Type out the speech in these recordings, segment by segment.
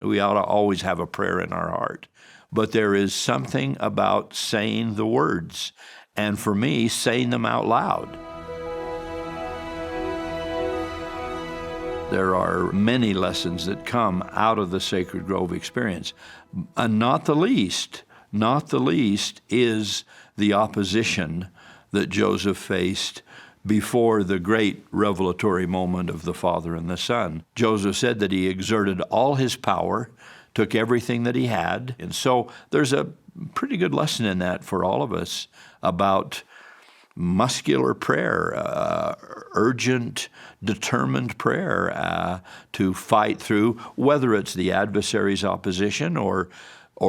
We ought to always have a prayer in our heart. But there is something about saying the words, and for me, saying them out loud. There are many lessons that come out of the Sacred Grove experience, and not the least is the opposition that Joseph faced before the great revelatory moment of the Father and the Son. Joseph said that he exerted all his power, took everything that he had, and so there's a pretty good lesson in that for all of us about muscular prayer, urgent, determined prayer to fight through, whether it's the adversary's opposition or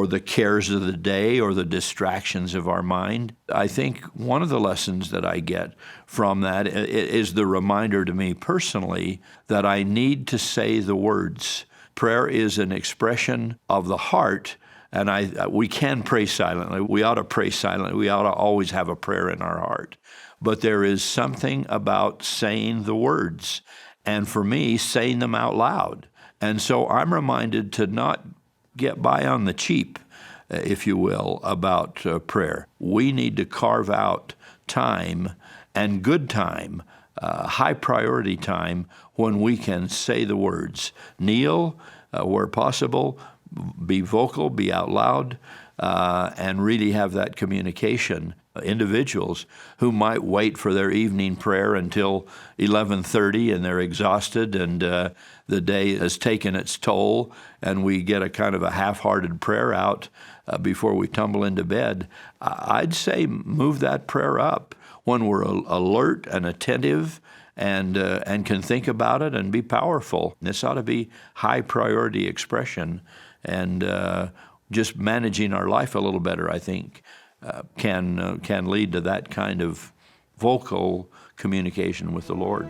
the cares of the day or the distractions of our mind. I think one of the lessons that I get from that is the reminder to me personally that I need to say the words. Prayer is an expression of the heart, and we can pray silently. We ought to pray silently. We ought to always have a prayer in our heart. But there is something about saying the words, and for me, saying them out loud. And so I'm reminded to not get by on the cheap, if you will, about prayer. We need to carve out time, and good time, high priority time, when we can say the words. Kneel where possible, be vocal, be out loud, and really have that communication. Individuals who might wait for their evening prayer until 11:30 and they're exhausted and the day has taken its toll and we get a kind of a half-hearted prayer out before we tumble into bed, I'd say move that prayer up when we're alert and attentive and can think about it and be powerful. This ought to be high priority expression, and just managing our life a little better, I think, can lead to that kind of vocal communication with the Lord.